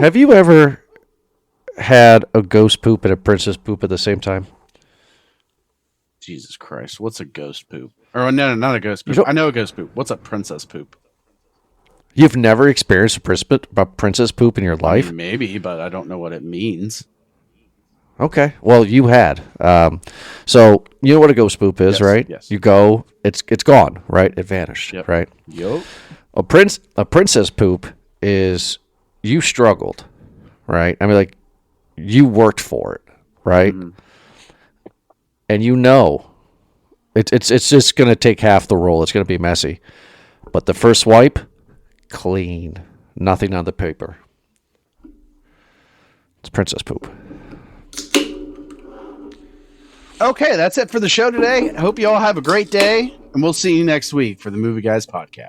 Have you ever had a ghost poop and a princess poop at the same time? Jesus Christ. What's a ghost poop? Or no, not a ghost poop. I know a ghost poop. What's a princess poop? You've never experienced a princess poop in your life? I mean, maybe, but I don't know what it means. Okay. Well, you had. So you know what a ghost poop is, right? Yes. You go, it's gone, right? It vanished, right? Yup. A princess poop is you struggled, right? I mean, like, you worked for it, right? Mm-hmm. And you know, it's just going to take half the roll. It's going to be messy. But the first wipe, clean. Nothing on the paper. It's princess poop. Okay, that's it for the show today. I hope you all have a great day, and we'll see you next week for the Movie Guys podcast.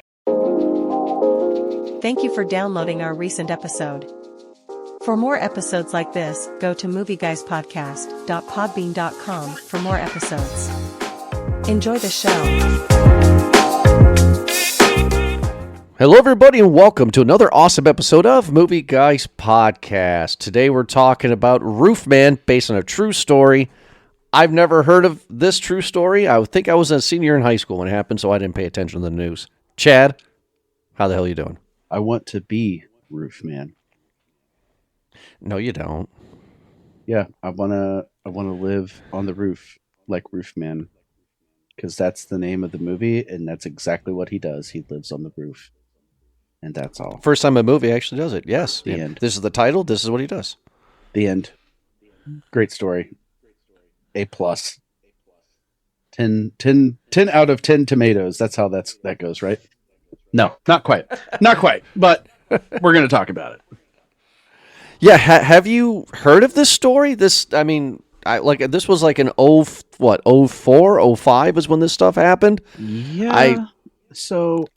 Thank you for downloading our recent episode. For more episodes like this, go to movieguyspodcast.podbean.com for more episodes. Enjoy the show. Hello, everybody, and welcome to another awesome episode of Movie Guys Podcast. Today we're talking about Roofman, based on a true story. I've never heard of this true story. I think I was a senior in high school when it happened, so I didn't pay attention to the news. Chad, how the hell are you doing? I want to be Roofman. No, you don't. Yeah, I wanna live on the roof like Roofman, because that's the name of the movie, and that's exactly what he does. He lives on the roof, and that's all. First time a movie actually does it. Yes. The end. This is the title. This is what he does. The end. Great story. A+. 10 out of 10 tomatoes. That's how that goes, right? No, not quite. Not quite. But we're going to talk about it. Yeah, have you heard of this story? This was like an 04, 05 is when this stuff happened? Yeah.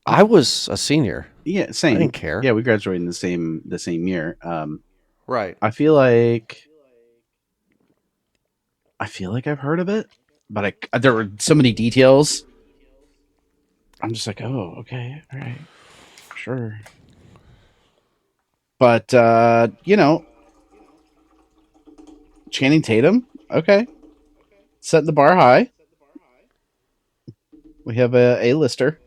I was a senior. Yeah, same. I didn't care. Yeah, we graduated in the same year. Right. I feel like I've heard of it, but there were so many details. I'm just like, oh, okay, all right, sure. But Channing Tatum, okay, setting the bar high. We have a A-lister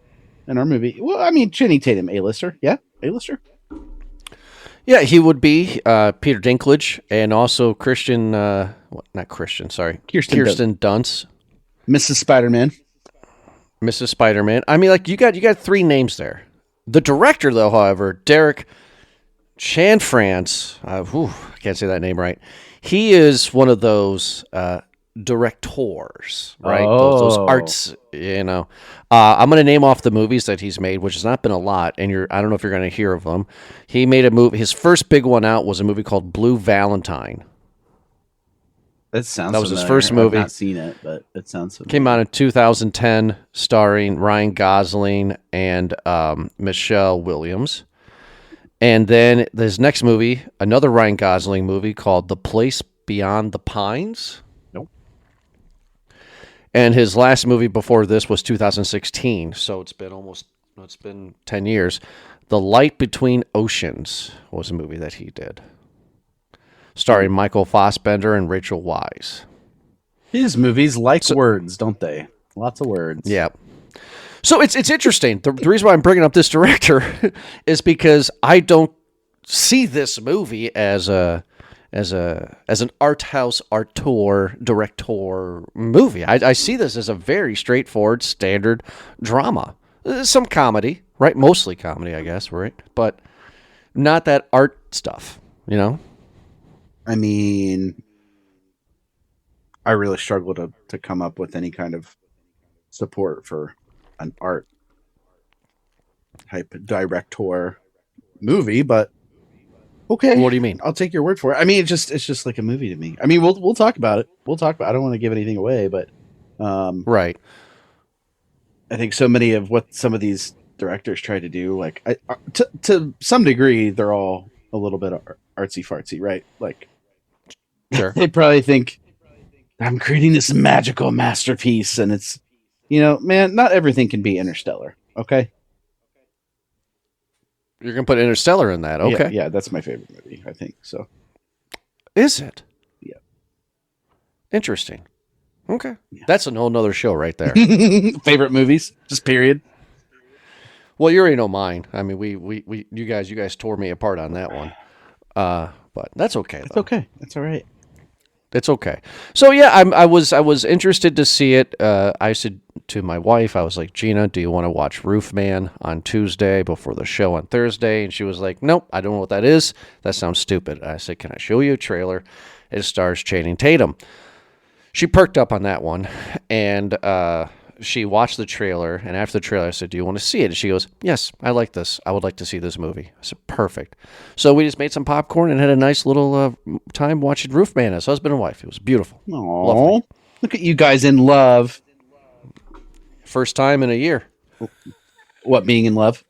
in our movie. Well, I mean, Channing Tatum, A-lister, yeah, A-lister. Yeah, he would be Peter Dinklage, and also Kirsten Dunst. Mrs. Spider-Man. Mrs. Spider-Man. I mean, like, you got three names there. The director, though, however, Derek Chanfrance, I can't say that name right. He is one of those directors, right? Oh. Those arts, I'm going to name off the movies that he's made, which has not been a lot, and I don't know if you're going to hear of them. He made a movie. His first big one out was a movie called Blue Valentine. That was familiar. His first movie. I've not seen it, but it sounds familiar. Came out in 2010, starring Ryan Gosling and Michelle Williams. And then his next movie, another Ryan Gosling movie called The Place Beyond the Pines. Nope. And his last movie before this was 2016, so it's been 10 years. The Light Between Oceans was a movie that he did, starring Michael Fassbender and Rachel Weisz. His movies words, don't they? Lots of words. Yeah. So it's interesting. The reason why I'm bringing up this director is because I don't see this movie as an art house director movie. I see this as a very straightforward, standard drama. Some comedy, right? Mostly comedy, I guess, right? But not that art stuff, I mean, I really struggle to come up with any kind of support for an art type director movie, but okay. What do you mean? I'll take your word for it. I mean, it's just like a movie to me. I mean, we'll talk about it. I don't want to give anything away, but right. I think so many of what some of these directors try to do, like to some degree, they're all a little bit artsy fartsy, right? Like, sure. They probably think I'm creating this magical masterpiece, and it's, man, not everything can be Interstellar, okay? You're going to put Interstellar in that. Okay. Yeah, that's my favorite movie, I think. So, Is it? yeah. Interesting. Okay. Yeah. That's a whole nother show right there. Favorite movies, just period. Well, you already know mine. I mean, you guys tore me apart on that one. But that's okay. It's though. okay. That's all right. It's okay. So yeah, I was interested to see it. I said to my wife, I was like, Gina, do you want to watch Roofman on Tuesday before the show on Thursday? And she was like, nope, I don't know what that is. That sounds stupid. I said, can I show you a trailer? It stars Channing Tatum. She perked up on that one, and she watched the trailer, and after the trailer, I said, do you want to see it? And she goes, yes, I like this. I would like to see this movie. I said, perfect. So we just made some popcorn and had a nice little time watching Roofman as husband and wife. It was beautiful. Aww. Look at you guys in love. First time in a year. What, being in love?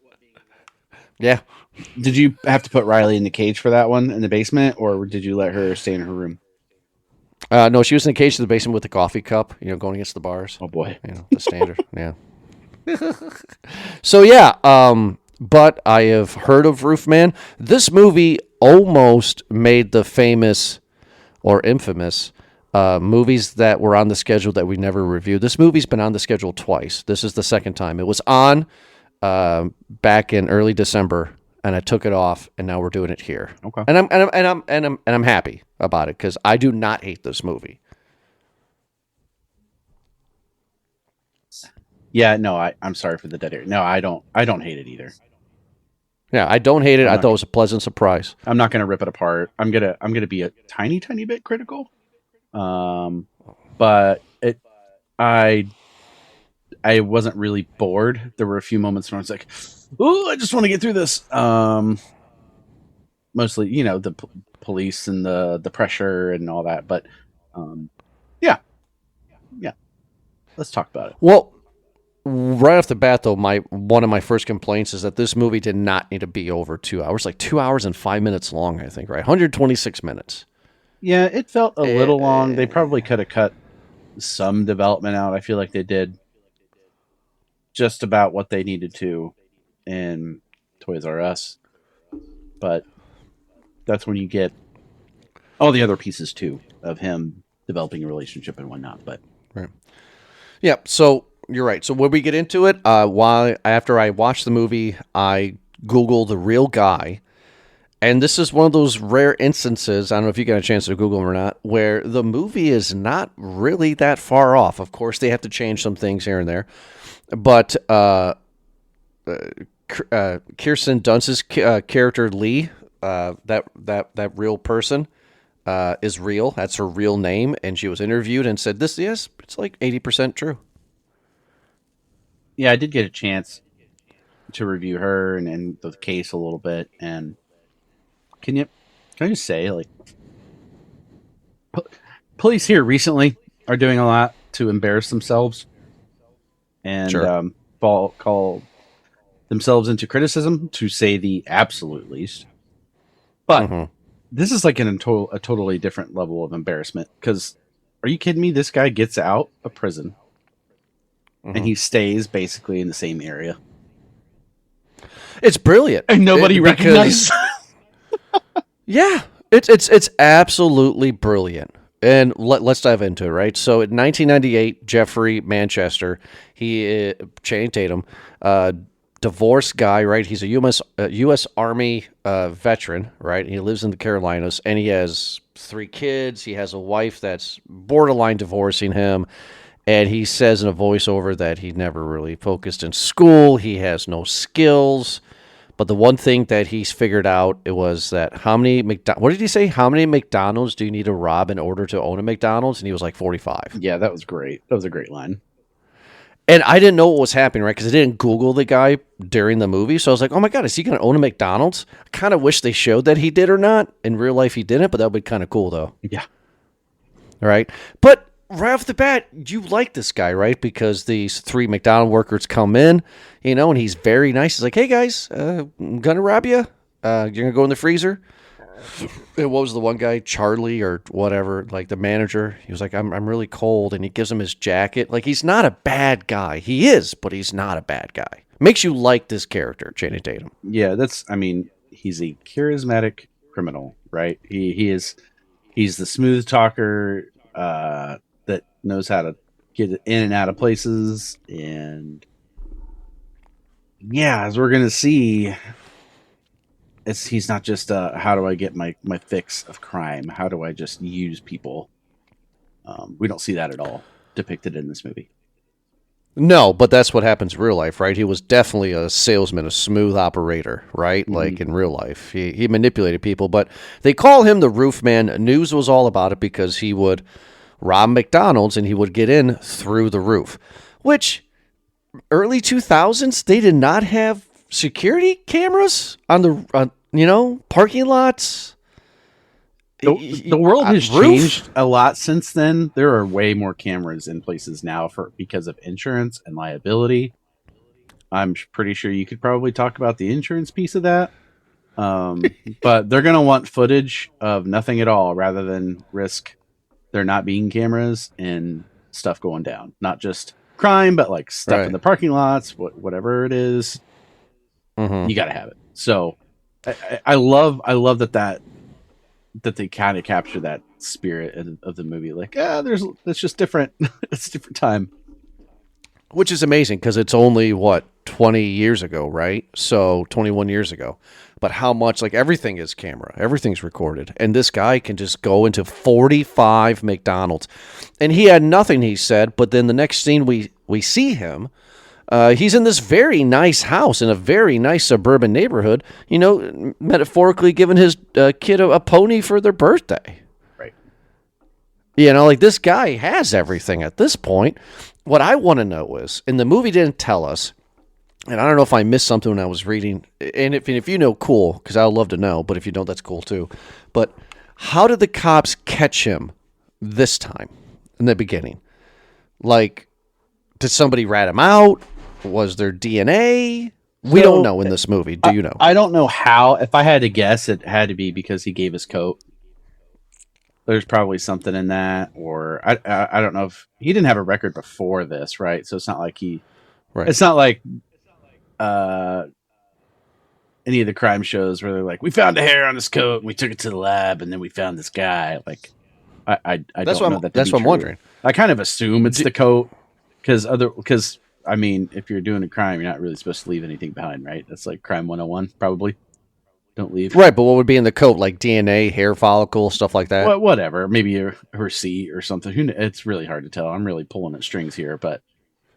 Yeah. Did you have to put Riley in the cage for that one in the basement, or did you let her stay in her room? No, she was in the cage in the basement with the coffee cup, going against the bars. Oh, boy. The standard. Yeah. So, yeah, but I have heard of Roofman. This movie almost made the famous or infamous movies that were on the schedule that we never reviewed. This movie's been on the schedule twice. This is the second time. It was on back in early December, and I took it off, and now we're doing it here. Okay. And I'm happy about it because I do not hate this movie. Yeah, no, I'm sorry for the dead air. No, I don't hate it either. Yeah, I don't hate it. I thought it was a pleasant surprise. I'm not gonna rip it apart. I'm gonna be a tiny bit critical. But I wasn't really bored. There were a few moments where I was like, "Ooh, I just want to get through this." Mostly, the police and the pressure and all that. But yeah. Let's talk about it. Well, right off the bat, though, one of my first complaints is that this movie did not need to be over 2 hours, like 2 hours and 5 minutes long. I think, right, 126 minutes. Yeah, it felt a little long. They probably could have cut some development out. I feel like they did just about what they needed to in Toys R Us. But that's when you get all the other pieces, too, of him developing a relationship and whatnot. But right. Yeah, so you're right. So when we get into it, after I watched the movie, I Googled the real guy. And this is one of those rare instances, I don't know if you got a chance to Google them or not, where the movie is not really that far off. Of course, they have to change some things here and there. But Kirsten Dunst's character, Leigh, that real person, is real. That's her real name. And she was interviewed and said, it's like 80% true. yeah, I did get a chance to review her and the case a little bit. And can I just say, like, police here recently are doing a lot to embarrass themselves and Sure. call themselves into criticism, to say the absolute least. But this is like a totally different level of embarrassment. Because, are you kidding me? This guy gets out of prison and he stays basically in the same area. It's brilliant. And nobody recognizes. Yeah, it's absolutely brilliant. And let's dive into it, right? So in 1998, Jeffrey Manchester, Channing Tatum, divorced guy, right? He's a U.S. Army veteran, right? He lives in the Carolinas, and he has 3 kids. He has a wife that's borderline divorcing him. And he says in a voiceover that he never really focused in school. He has no skills. But the one thing that he's figured out, it was that what did he say? How many McDonald's do you need to rob in order to own a McDonald's? And he was like 45. Yeah, that was great. That was a great line. And I didn't know what was happening, right? Because I didn't Google the guy during the movie. So I was like, oh my God, is he going to own a McDonald's? I kind of wish they showed that he did or not. In real life, he didn't, but that would be kind of cool, though. Yeah. All right. But right off the bat, you like this guy, right? Because these 3 McDonald workers come in, and he's very nice. He's like, hey, guys, I'm going to rob you. You're going to go in the freezer. And what was the one guy, Charlie or whatever, like the manager? He was like, I'm really cold. And he gives him his jacket. Like, he's not a bad guy. He is, but he's not a bad guy. makes you like this character, Channing Tatum. Yeah, he's a charismatic criminal, right? He's the smooth talker that knows how to get in and out of places, and yeah, as we're gonna see, he's not just how do I get my fix of crime? How do I just use people? We don't see that at all depicted in this movie. No, but that's what happens in real life, right? He was definitely a salesman, a smooth operator, right? Mm-hmm. Like in real life. He manipulated people, but they call him the Roofman. News was all about it because he would rob McDonald's and he would get in through the roof, which early 2000s, they did not have security cameras on the, parking lots. The world has changed a lot since then. There are way more cameras in places now because of insurance and liability. I'm pretty sure you could probably talk about the insurance piece of that. But they're going to want footage of nothing at all rather than risk there not being cameras and stuff going down. Not just crime, but like stuff in the parking lots, whatever it is. Mm-hmm. You got to have it. So I love that they kind of capture that spirit of the movie. Like, it's just different. It's a different time. Which is amazing because it's only, 20 years ago, right? So 21 years ago. But how much, like everything is camera. Everything's recorded. And this guy can just go into 45 McDonald's. And he had nothing, he said. But then the next scene we see him, he's in this very nice house in a very nice suburban neighborhood, metaphorically giving his kid a pony for their birthday. Right. Like this guy has everything at this point. What I want to know is, and the movie didn't tell us, and I don't know if I missed something when I was reading, and if you know, cool, because I would love to know, but if you don't, that's cool too. But how did the cops catch him this time in the beginning? Like, did somebody rat him out? Was there DNA? We don't know in this movie. Do you know? I don't know how. If I had to guess, it had to be because he gave his coat. There's probably something in that, or I don't know if he didn't have a record before this, right? So it's not like it's not like any of the crime shows where they're like, we found a hair on his coat and we took it to the lab and then we found this guy. Like, I that's don't know that. That's what I'm wondering. I kind of assume it's the coat because I mean, if you're doing a crime, you're not really supposed to leave anything behind, right? That's like crime 101, probably. Don't leave. Right, but what would be in the coat? Like DNA, hair follicle, stuff like that? Well, whatever. Maybe a receipt or something. It's really hard to tell. I'm really pulling at strings here, but...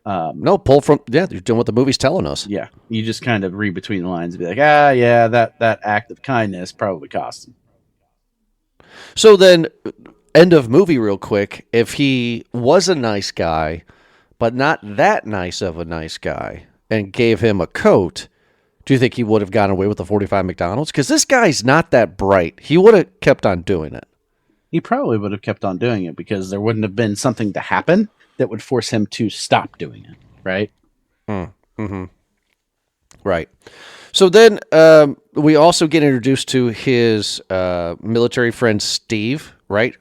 no, pull from... Yeah, you're doing what the movie's telling us. Yeah, you just kind of read between the lines and be like, yeah, that act of kindness probably cost him. So then, end of movie real quick. If he was a nice guy, but not that nice of a nice guy, and gave him a coat... Do you think he would have gotten away with the 45 McDonald's? Because this guy's not that bright. He would have kept on doing it. He probably would have kept on doing it because there wouldn't have been something to happen that would force him to stop doing it, right? Mm-hmm. Right. So then we also get introduced to his military friend Steve, right?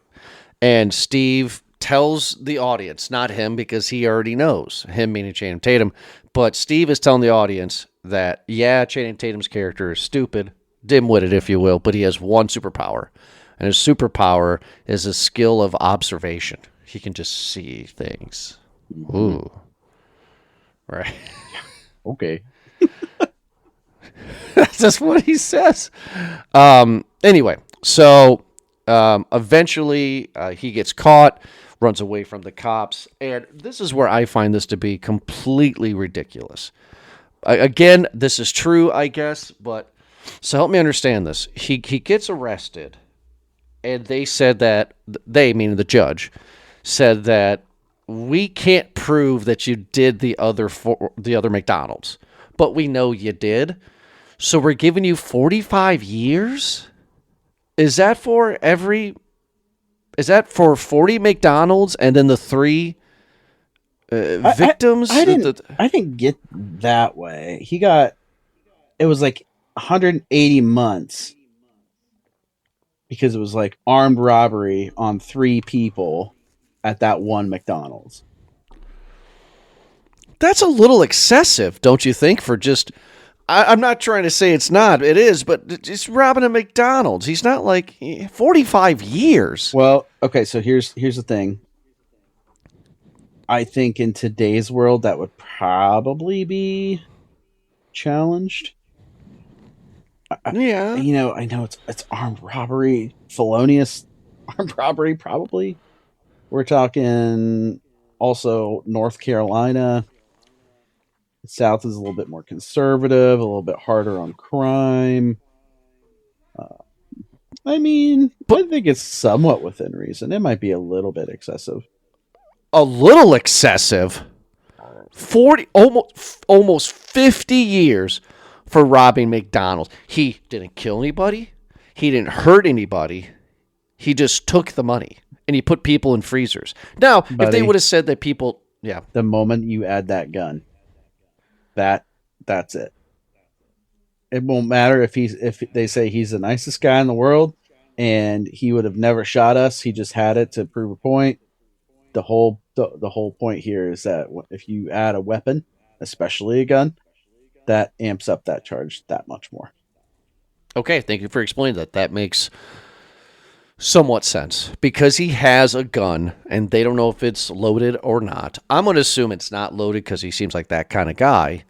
And Steve tells the audience, not him because he already knows, him meaning Channing Tatum, but Steve is telling the audience that, yeah, Channing Tatum's character is stupid, dim-witted, if you will, but he has one superpower. And his superpower is a skill of observation. He can just see things. Ooh. Right. Okay. That's just what he says. Anyway, so eventually he gets caught, runs away from the cops, and this is where I find this to be completely ridiculous. Again, this is true, I guess, but so help me understand this. He gets arrested, and they said that, they, meaning the judge, said that we can't prove that you did the other McDonald's, but we know you did, so we're giving you 45 years? Is that for 40 McDonald's and then the 3 victims? I didn't get that way. It was like 180 months because it was like armed robbery on 3 people at that one McDonald's. That's a little excessive, don't you think, for just... I'm not trying to say it's not. It is, but it's robbing a McDonald's. He's not like 45 years. Well, okay, so here's the thing. I think in today's world that would probably be challenged. Yeah. I know it's armed robbery, felonious armed robbery, probably. We're talking also North Carolina. South is a little bit more conservative, a little bit harder on crime. I think it's somewhat within reason. It might be a little bit excessive. A little excessive. 40, almost 50 years for robbing McDonald's. He didn't kill anybody. He didn't hurt anybody. He just took the money and he put people in freezers. Now, if they would have said that people, yeah. The moment you add that gun, that's it. It won't matter if they say he's the nicest guy in the world and he would have never shot us. He just had it to prove a point. The whole point here is that if you add a weapon, especially a gun, that amps up that charge that much more. Okay, thank you for explaining that. That makes somewhat sense because he has a gun and they don't know if it's loaded or not. I'm going to assume it's not loaded because he seems like that kind of guy.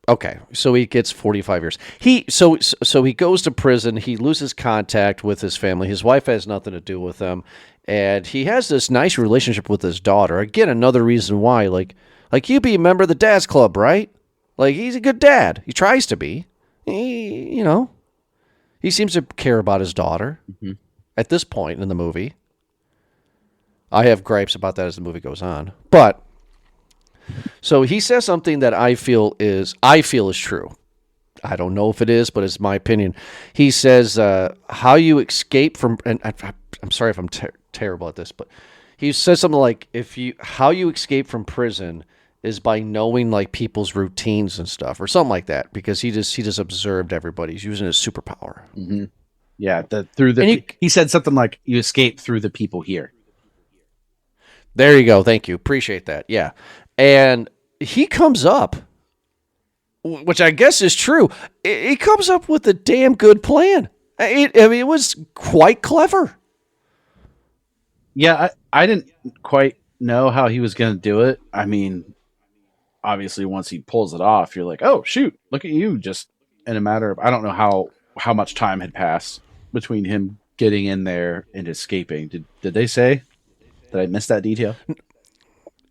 Okay, so he gets 45 years. So he goes to prison. He loses contact with his family. His wife has nothing to do with him, and he has this nice relationship with his daughter. Again, another reason why, like you be a member of the dad's club, right? Like he's a good dad. He tries to be. He seems to care about his daughter at this point in the movie. I have gripes about that as the movie goes on, but. So he says something that I feel is true. I don't know if it is, but it's my opinion. He says, how you escape from, and I'm sorry if I'm terrible at this, but he says something like, how you escape from prison is by knowing like people's routines and stuff or something like that, because he just observed everybody. He's using his superpower. Mm-hmm. Yeah. He said something like you escape through the people here. There you go. Thank you. Appreciate that. Yeah. And he comes up, which I guess is true. He comes up with a damn good plan. It was quite clever. Yeah, I didn't quite know how he was going to do it. I mean, obviously, once he pulls it off, you're like, oh, shoot, look at you. Just in a matter of, I don't know how much time had passed between him getting in there and escaping. Did they say? Did I miss that detail?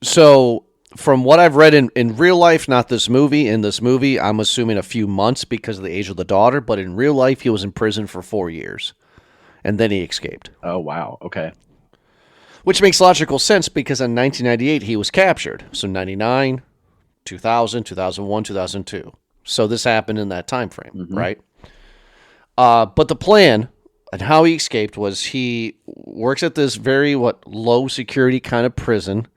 So... From what I've read in real life, not this movie, in this movie, I'm assuming a few months because of the age of the daughter, but in real life, he was in prison for 4 years, and then he escaped. Oh, wow. Okay. Which makes logical sense because in 1998, he was captured. So 99, 2000, 2001, 2002. So this happened in that time frame, right? But the plan and how he escaped was he works at this very, low security kind of prison,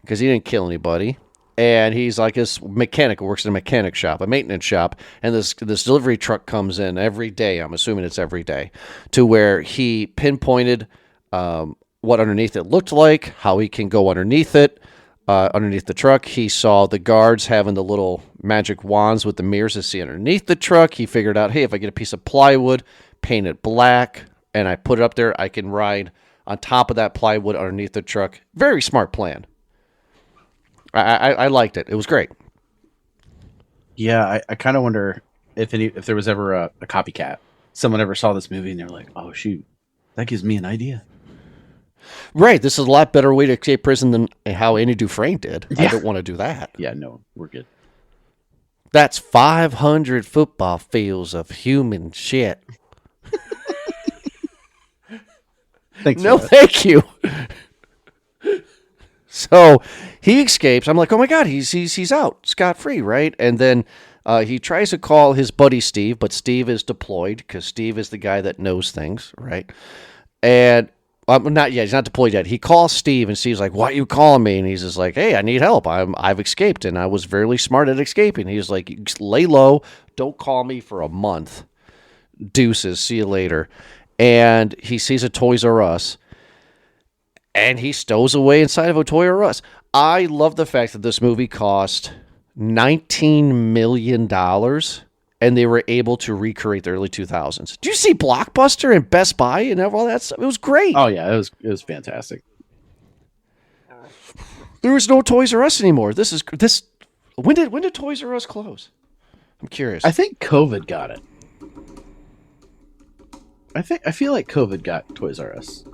because he didn't kill anybody, and he's like this mechanic who works in a mechanic shop, a maintenance shop, and this delivery truck comes in every day, I'm assuming it's every day, to where he pinpointed what underneath it looked like, how he can go underneath it, underneath the truck. He saw the guards having the little magic wands with the mirrors to see underneath the truck. He figured out, hey, if I get a piece of plywood, paint it black, and I put it up there, I can ride on top of that plywood underneath the truck. Very smart plan. I liked it. It was great. Yeah, I kind of wonder if there was ever a copycat. Someone ever saw this movie and they're like, oh, shoot, that gives me an idea. Right. This is a lot better way to escape prison than how Andy Dufresne did. Yeah. I don't want to do that. Yeah, no, we're good. That's 500 football fields of human shit. Thanks. No, thank you. So he escapes. I'm like, oh my God, he's out scot-free, right? And then he tries to call his buddy Steve, but Steve is deployed because Steve is the guy that knows things, right? And not yet. He's not deployed yet. He calls Steve, and Steve's like, why are you calling me? And he's just like, hey, I need help. I've escaped, and I was very smart at escaping. He's like, lay low. Don't call me for a month. Deuces. See you later. And he sees a Toys R Us. And he stows away inside of a Toys R Us. I love the fact that this movie cost $19 million and they were able to recreate the early 2000s. Do you see Blockbuster and Best Buy and all that stuff? It was great. Oh yeah, it was fantastic. There was no Toys R Us anymore. When did Toys R Us close? I'm curious. I think COVID got it. I feel like COVID got Toys R Us.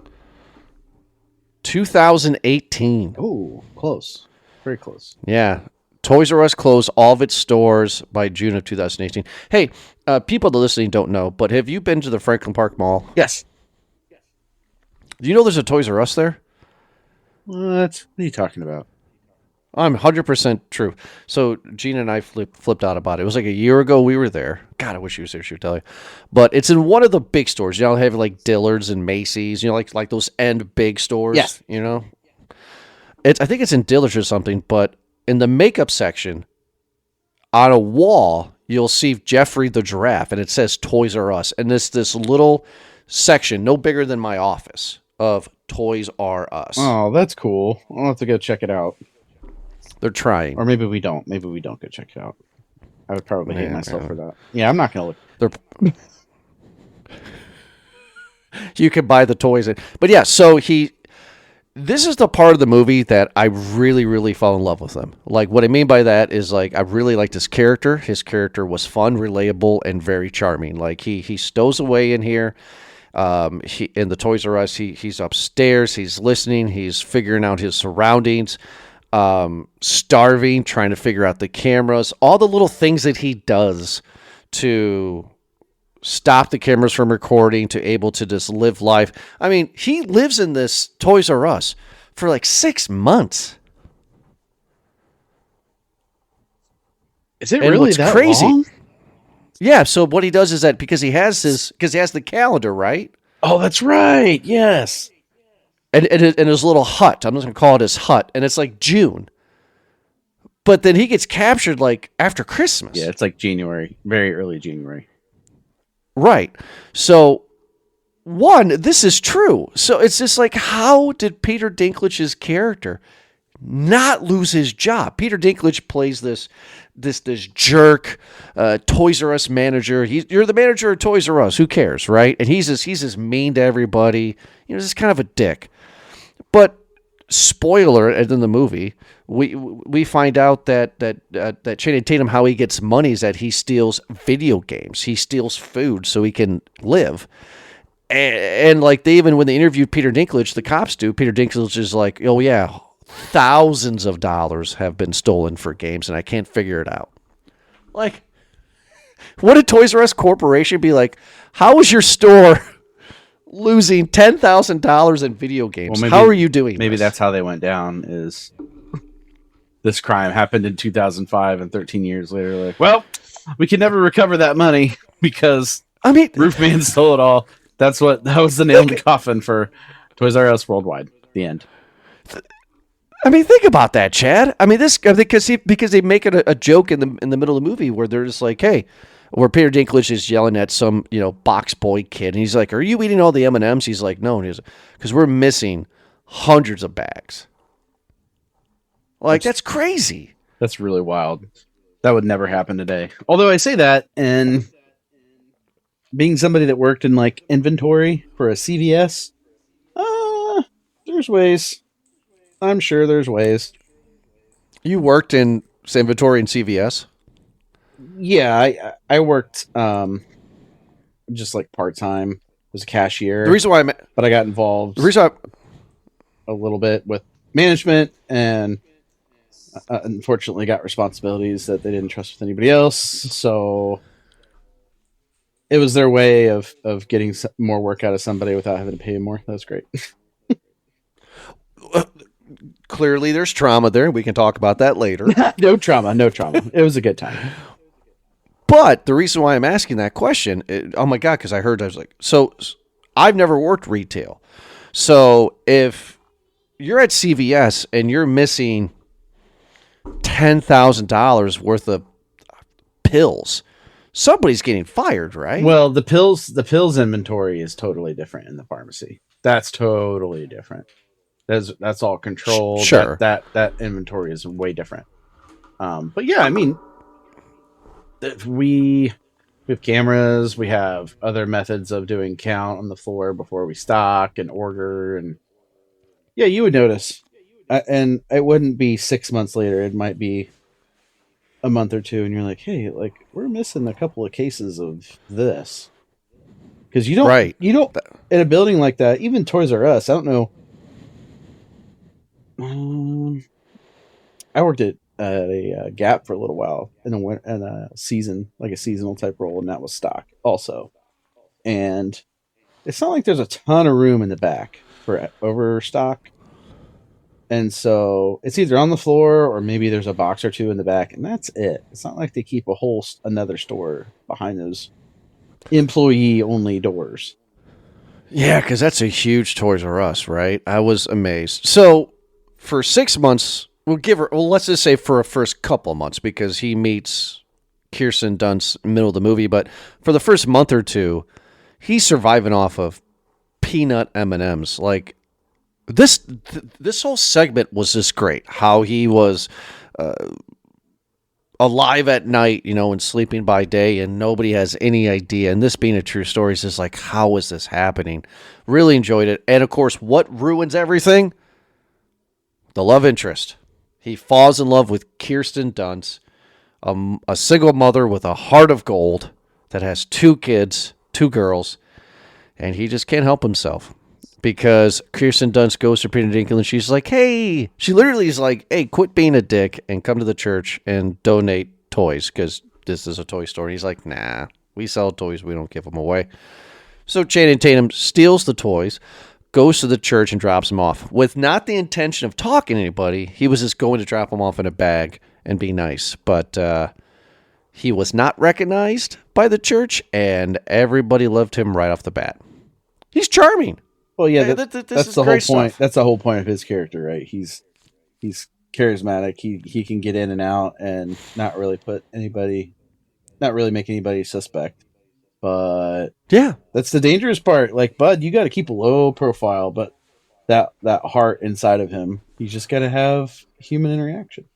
2018. Oh, close. Very close. Yeah. Toys R Us closed all of its stores by June of 2018. Hey, people that are listening don't know, but have you been to the Franklin Park Mall? Yes. Do you know there's a Toys R Us there? What are you talking about? I'm 100% true. So Gina and I flipped out about it. It was like a year ago we were there. God, I wish she was there. She would tell you. But it's in one of the big stores. You know, they have like Dillard's and Macy's. You know, like those end big stores. Yes. You know, I think it's in Dillard's or something. But in the makeup section, on a wall, you'll see Jeffrey the Giraffe, and it says Toys R Us. And this little section, no bigger than my office, of Toys R Us. Oh, that's cool. I'll have to go check it out. They're trying. Or maybe we don't. Maybe we don't go check it out. I would probably hate myself yeah. for that. Yeah, I'm not going to look. You can buy the toys. But yeah, so this is the part of the movie that I really, really fell in love with him. Like, what I mean by that is, like, I really liked his character. His character was fun, relatable, and very charming. Like, he stows away in here. In the Toys R Us, he's upstairs. He's listening. He's figuring out his surroundings. Starving, trying to figure out the cameras, all the little things that he does to stop the cameras from recording, to able to just live life. I mean, he lives in this Toys R Us for like 6 months. Is it And really what's that crazy? long? Yeah, so what he does is that because he has the calendar, right? Oh, that's right. Yes. And his little hut. I'm just going to call it his hut. And it's like June. But then he gets captured like after Christmas. Yeah, it's like January. Very early January. Right. So, this is true. So it's just like, how did Peter Dinklage's character not lose his job? Peter Dinklage plays this jerk Toys R Us manager. You're the manager of Toys R Us. Who cares, right? And he's just mean to everybody. You know, just kind of a dick. But spoiler, in the movie, we find out that Channing Tatum, how he gets money is that he steals video games. He steals food so he can live. And like when they interviewed Peter Dinklage, the cops do, Peter Dinklage is like, oh yeah, thousands of dollars have been stolen for games and I can't figure it out. Like, what did Toys R Us Corporation be like? How is your store losing $10,000 in video games? Well, how are you doing Maybe this? that's how they went down, is this crime happened in 2005 and 13 years later. Like, well, we can never recover that money because Roofman stole it all. That was the nail in the coffin for Toys R Us worldwide. The end. I mean, think about that, Chad. I mean, because they make it a joke in the middle of the movie where they're just like, hey, where Peter Dinklage is yelling at some box boy kid, and he's like, "Are you eating all the M&Ms?" He's like, "No," and he's because we're missing hundreds of bags. Like, that's crazy. That's really wild. That would never happen today. Although I say that, and being somebody that worked in like inventory for a CVS, there's ways. I'm sure there's ways. You worked in inventory in CVS? Yeah, I worked just like part-time. Was a cashier. The reason why but I got involved a little bit with management, and unfortunately got responsibilities that they didn't trust with anybody else. So it was their way of getting more work out of somebody without having to pay them more. That was great. Clearly, there's trauma there. We can talk about that later. No trauma. It was a good time. But the reason why I'm asking that question, oh my God, because I was like, so I've never worked retail. So if you're at CVS and you're missing $10,000 worth of pills, somebody's getting fired, right? Well, the pills inventory is totally different in the pharmacy. That's totally different. That's all controlled. Sure. That inventory is way different. But yeah, I mean, we have cameras. We have other methods of doing count on the floor before we stock and order. And yeah, you would notice. And it wouldn't be 6 months later. It might be a month or two. And you're like, hey, like we're missing a couple of cases of this. Because you don't, in a building like that, even Toys R Us, I don't know. I worked at a Gap for a little while in a season, like a seasonal type role, and that was stock also. And it's not like there's a ton of room in the back for overstock. And so it's either on the floor or maybe there's a box or two in the back, and that's it. It's not like they keep another store behind those employee-only doors. Yeah, because that's a huge Toys R Us, right? I was amazed. So for 6 months, let's just say for a first couple of months, because he meets Kirsten Dunst in the middle of the movie, but for the first month or two, he's surviving off of peanut M&Ms. Like, this whole segment was just great. How he was alive at night, and sleeping by day, and nobody has any idea. And this being a true story is just like, how is this happening? Really enjoyed it. And of course, what ruins everything? The love interest. He falls in love with Kirsten Dunst, a single mother with a heart of gold that has 2 kids, 2 girls, and he just can't help himself. Because Kirsten Dunst goes to Peter Dinklage and she's like, hey, she literally is like, hey, quit being a dick and come to the church and donate toys because this is a toy store. And he's like, nah, we sell toys. We don't give them away. So Channing Tatum steals the toys, goes to the church and drops them off with not the intention of talking to anybody. He was just going to drop them off in a bag and be nice. But he was not recognized by the church and everybody loved him right off the bat. He's charming. Well, yeah, that's the whole point. Stuff. That's the whole point of his character, right? He's charismatic. He can get in and out and not really make anybody suspect. But yeah, that's the dangerous part. Like Bud, you got to keep a low profile, but that heart inside of him, you just got to have human interaction.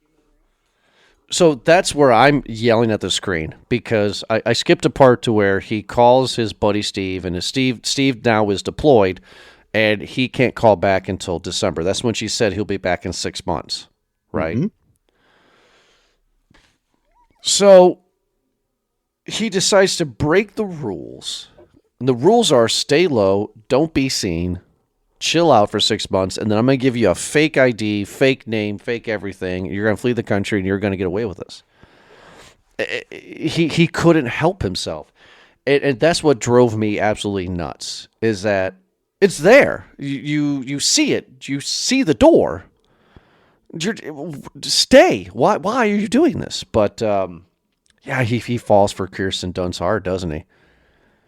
So that's where I'm yelling at the screen because I skipped a part to where he calls his buddy Steve, and Steve now is deployed, and he can't call back until December. That's when she said he'll be back in 6 months, right? Mm-hmm. So he decides to break the rules. And the rules are stay low, don't be seen, chill out for 6 months, and then I'm going to give you a fake ID, fake name, fake everything. You're going to flee the country, and you're going to get away with this. He couldn't help himself. And that's what drove me absolutely nuts, is that it's there. You see it. You see the door. Stay. Why are you doing this? But, yeah, he falls for Kirsten Dunst hard, doesn't he?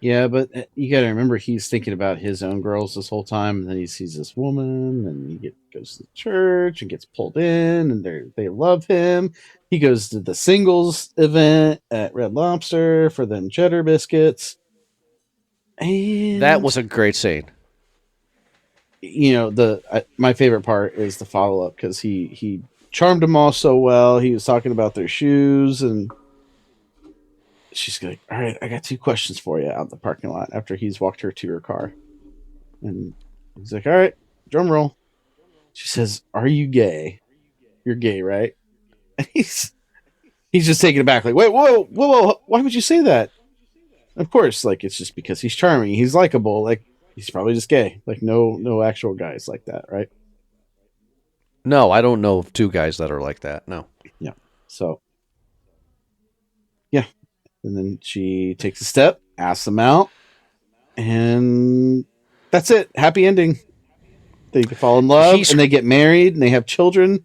Yeah, but you got to remember he's thinking about his own girls this whole time, and then he sees this woman, and he goes to the church and gets pulled in, and they love him. He goes to the singles event at Red Lobster for them cheddar biscuits. And that was a great scene. My favorite part is the follow-up, because he charmed them all so well. He was talking about their shoes, and she's like, all right, I got 2 questions for you out in the parking lot after he's walked her to her car. And he's like, all right, drum roll. She says, are you gay? You're gay, right? And he's just taken aback, like, wait, whoa, why would you say that? Of course, like, it's just because he's charming. He's likable. Like, he's probably just gay. Like, no actual guys like that, right? No, I don't know of 2 guys that are like that, no. Yeah, so, yeah. And then she takes a step, asks them out, and that's it. Happy ending. They fall in love, and they get married, and they have children.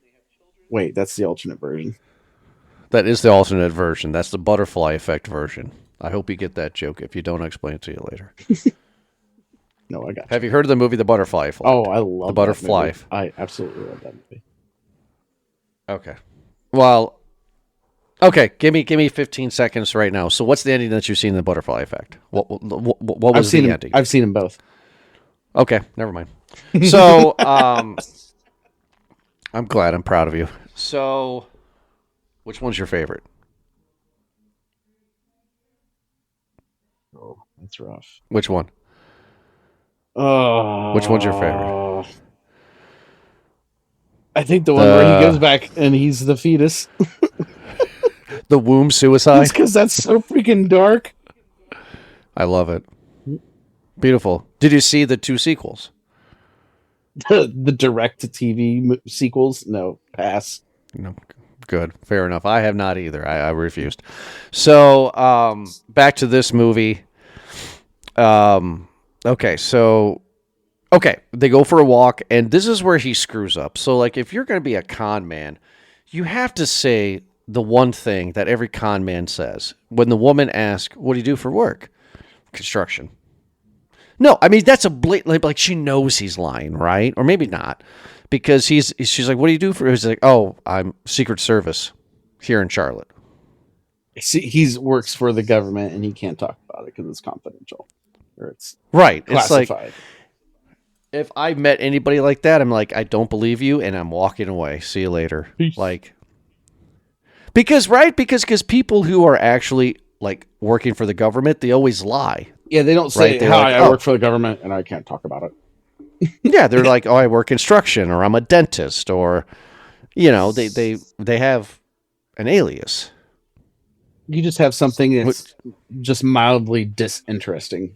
Wait, that's the alternate version. That is the alternate version. That's the butterfly effect version. I hope you get that joke. If you don't, I'll explain it to you later. No, I got you. Have you heard of the movie The Butterfly Effect? Oh, I love The Butterfly. That movie. I absolutely love that movie. Okay. Well, okay, give me 15 seconds right now. So what's the ending that you've seen in The Butterfly Effect? What was the ending? I've seen them both. Okay, never mind. So, I'm glad. I'm proud of you. So, which one's your favorite? Oh, that's rough. Which one? Oh, Which one's your favorite? I think the one where he goes back and he's the fetus. The womb suicide? It's because that's so freaking dark. I love it. Beautiful. Did you see the 2 sequels? The direct-to-TV sequels? No, pass. No. Good. Fair enough. I have not either. I refused. So, back to this movie. Okay, so... Okay, they go for a walk, and this is where he screws up. So, like, if you're going to be a con man, you have to say the one thing that every con man says. When the woman asks, what do you do for work? Construction. No, I mean, that's a blatant, like, she knows he's lying, right? Or maybe not. Because she's like, what do you do for? He's like, oh, I'm Secret Service here in Charlotte. See, he works for the government, and he can't talk about it because it's confidential. Or it's right. classified. It's like, if I met anybody like that, I'm like, I don't believe you, and I'm walking away. See you later. Peace. Like, because people who are actually like working for the government, they always lie. Yeah, they don't say, right? hi, I work for the government, and I can't talk about it. Yeah, they're like, oh, I work construction, or I'm a dentist, or, you know, they have an alias. You just have something that's just mildly disinteresting.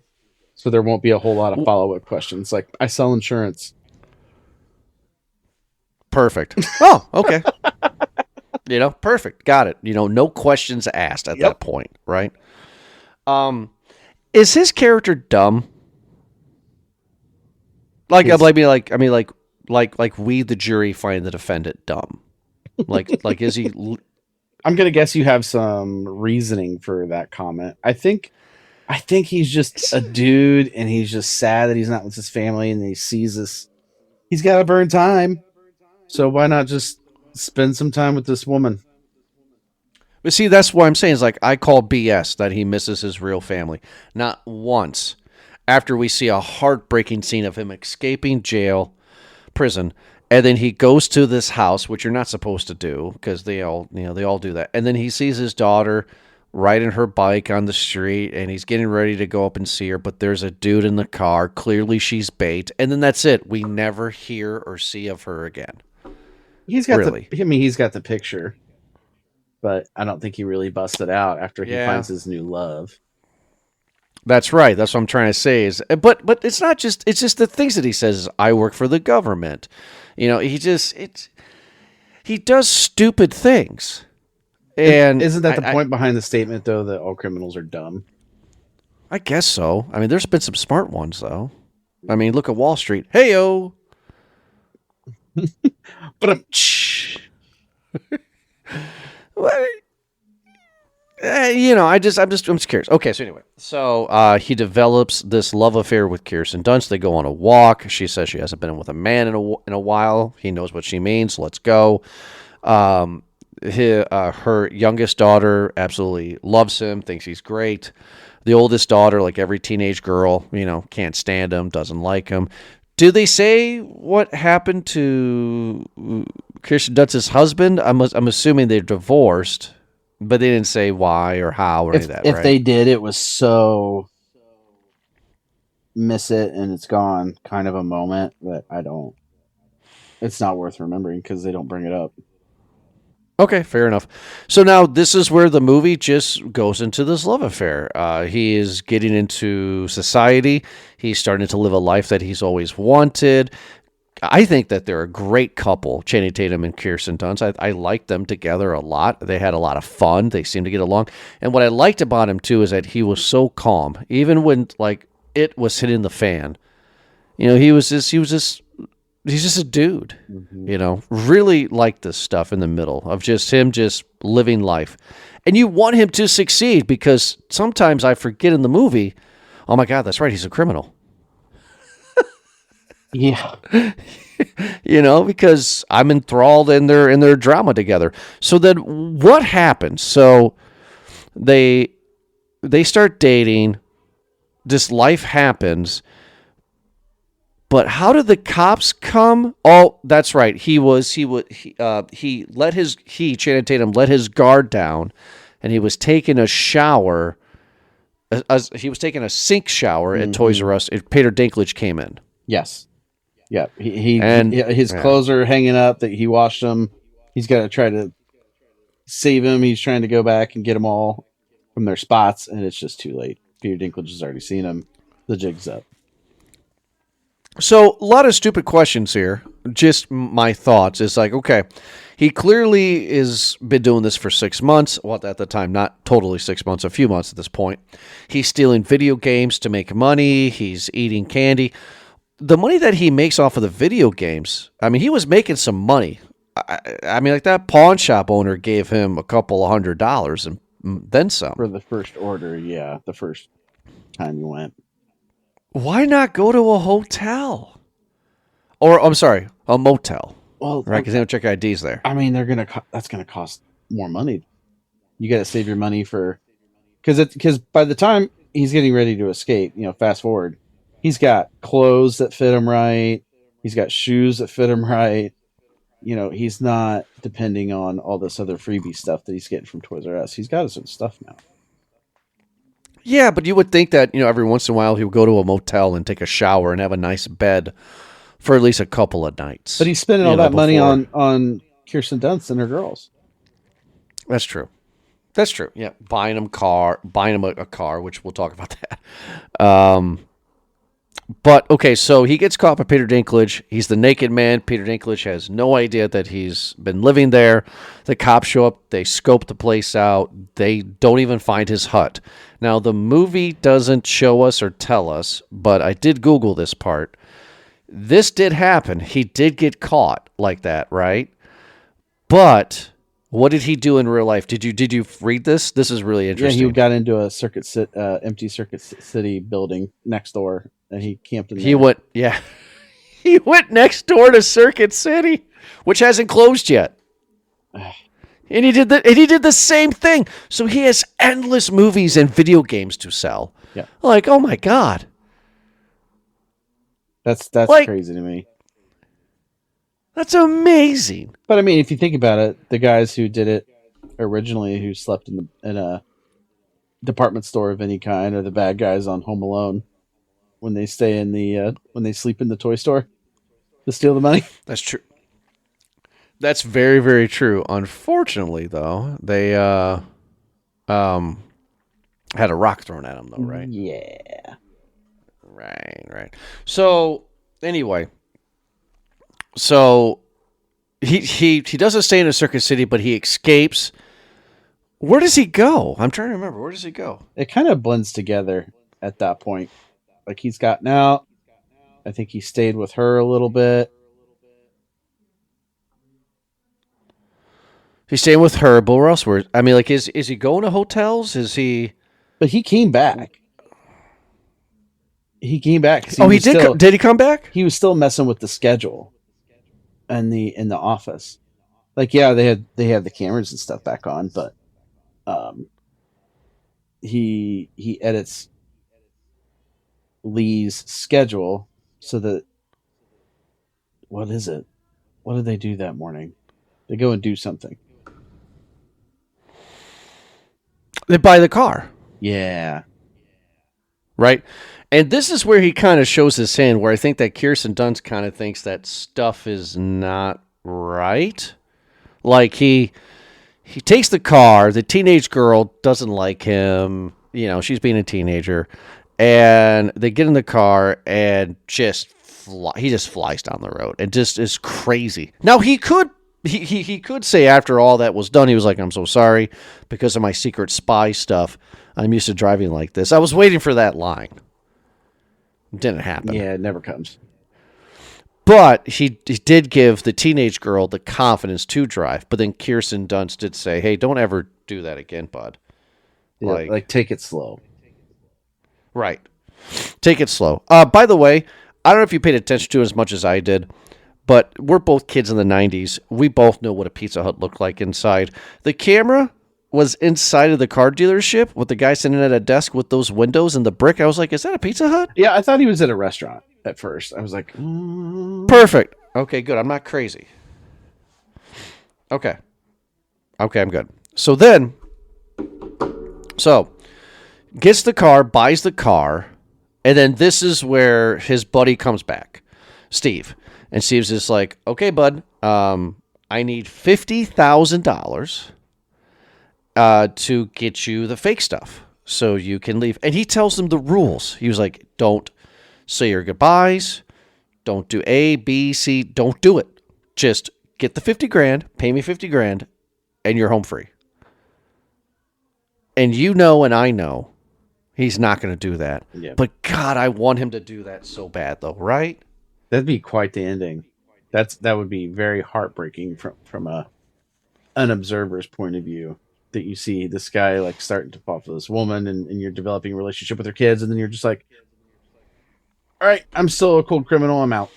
So there won't be a whole lot of follow-up questions. Like, I sell insurance. Perfect. Oh, okay. Perfect. Got it. No questions asked at that point, right? Is his character dumb? Like we, the jury, find the defendant dumb. Like, is he? I'm gonna guess you have some reasoning for that comment. I think he's just a dude, and he's just sad that he's not with his family, and he sees this. He's got to burn time, so why not just spend some time with this woman? But see, that's what I'm saying. Is like, I call BS that he misses his real family. Not once. After we see a heartbreaking scene of him escaping prison, and then he goes to this house, which you're not supposed to do because they all do that. And then he sees his daughter riding her bike on the street, and he's getting ready to go up and see her, but there's a dude in the car. Clearly she's bait. And then that's it. We never hear or see of her again. He's got he's got the picture, but I don't think he really busted out after he finds his new love. That's right. That's what I'm trying to say but it's not just, it's just the things that he says. I work for the government. He does stupid things. And isn't that the point behind the statement, though, that all criminals are dumb? I guess so. I mean, there's been some smart ones, though. I mean, look at Wall Street. Hey-o. But I'm just curious. Okay, so anyway, he develops this love affair with Kirsten Dunst. They go on a walk. She says she hasn't been with a man in a while. He knows what she means. Let's go. Her youngest daughter absolutely loves him, thinks he's great. The oldest daughter, like every teenage girl, can't stand him, doesn't like him. Do they say what happened to Kirsten Dunst's husband? I'm assuming they're divorced, but they didn't say why or how or any of that. If they did, it was so miss it and it's gone kind of a moment that it's not worth remembering because they don't bring it up. Okay, fair enough. So now this is where the movie just goes into this love affair. He is getting into society. He's starting to live a life that he's always wanted. I think that they're a great couple, Channing Tatum and Kirsten Dunst. I like them together a lot. They had a lot of fun. They seemed to get along. And what I liked about him, too, is that he was so calm. Even when, it was hitting the fan. He's just a dude, really like this stuff in the middle of just him just living life. And you want him to succeed because sometimes I forget in the movie, oh my God, that's right, he's a criminal. Yeah. Because I'm enthralled in their drama together. So then what happens? So they start dating, this life happens. But how did the cops come? Oh, that's right. Channing Tatum let his guard down, and he was taking a shower. He was taking a sink shower at Toys R Us. Peter Dinklage came in. Yes. Yeah. His clothes are hanging up. That he washed them. He's got to try to save him. He's trying to go back and get them all from their spots, and it's just too late. Peter Dinklage has already seen him. The jig's up. So a lot of stupid questions here. Just my thoughts. It's like, okay, he clearly has been doing this for 6 months. Well, at the time, not totally 6 months, a few months at this point. He's stealing video games to make money. He's eating candy. The money that he makes off of the video games, I mean, he was making some money. I mean, like that pawn shop owner gave him a couple of $100 and then some. For the first order, yeah, the first time you went. Why not go to a hotel? Or, I'm sorry, a motel. Well, right, because they don't check IDs there. I mean, that's gonna cost more money. You got to save your money for, because by the time he's getting ready to escape, fast forward, he's got clothes that fit him right. He's got shoes that fit him right. He's not depending on all this other freebie stuff that he's getting from Toys R Us. He's got his own stuff now. Yeah, but you would think that, every once in a while he would go to a motel and take a shower and have a nice bed for at least a couple of nights. But he's spending all that money on Kirsten Dunst and her girls. That's true. That's true. Yeah, buying him a car, which we'll talk about that. But, okay, so he gets caught by Peter Dinklage. He's the naked man. Peter Dinklage has no idea that he's been living there. The cops show up. They scope the place out. They don't even find his hut. Now, the movie doesn't show us or tell us, but I did Google this part. This did happen. He did get caught like that, right? But what did he do in real life? Did you read this? This is really interesting. Yeah, he got into a empty Circuit City building next door. And he camped in there. He went next door to Circuit City, which hasn't closed yet. And he did the same thing. So he has endless movies and video games to sell. Yeah. Like, oh my God. That's crazy to me. That's amazing. But I mean, if you think about it, the guys who did it originally, who slept in a department store of any kind, are the bad guys on Home Alone. When they stay when they sleep in the toy store to steal the money. That's true. That's very, very true. Unfortunately, though, they had a rock thrown at them, though, right? Yeah. Right. So anyway, he doesn't stay in a Circuit City, but he escapes. Where does he go? I'm trying to remember. Where does he go? It kind of blends together at that point. Like, he's gotten out. I think he stayed with her a little bit. He's staying with her, but where else? Is he going to hotels? Is he? But he came back. He came back. He did. Did he come back? He was still messing with the schedule, in the office. Like, yeah, they had the cameras and stuff back on, but he edits Leigh's schedule so that, what is it? What did they do that morning? They go and do something. They buy the car. Yeah. Right? And this is where he kind of shows his hand, where I think that Kirsten Dunst kind of thinks that stuff is not right. Like, he takes the car, the teenage girl doesn't like him, she's being a teenager, and they get in the car and he just flies down the road and just is crazy. Now, he could say after all that was done, he was like, I'm so sorry because of my secret spy stuff. I'm used to driving like this. I was waiting for that line. It didn't happen. Yeah, it never comes. But he did give the teenage girl the confidence to drive. But then Kirsten Dunst did say, hey, don't ever do that again, bud. Yeah, like take it slow. Right. Take it slow. By the way, I don't know if you paid attention to it as much as I did, but we're both kids in the 90s. We both know what a Pizza Hut looked like inside. The camera was inside of the car dealership with the guy sitting at a desk with those windows and the brick. I was like, is that a Pizza Hut? Yeah, I thought he was at a restaurant at first. I was like, Perfect. Okay, good. I'm not crazy. Okay, I'm good. So gets the car, buys the car, and then this is where his buddy comes back, Steve. And Steve's just like, okay, bud, I need $50,000 to get you the fake stuff so you can leave. And he tells them the rules. He was like, don't say your goodbyes. Don't do A, B, C. Don't do it. Just get the 50 grand, pay me 50 grand, and you're home free. And you know, and I know, he's not going to do that. Yeah. But God, I want him to do that so bad, though, right? that'd be quite the ending. That would be very heartbreaking from an observer's point of view. That you see this guy like starting to fall for this woman, and you're developing a relationship with her kids, and then you're just like, all right, I'm still a cold criminal. I'm out.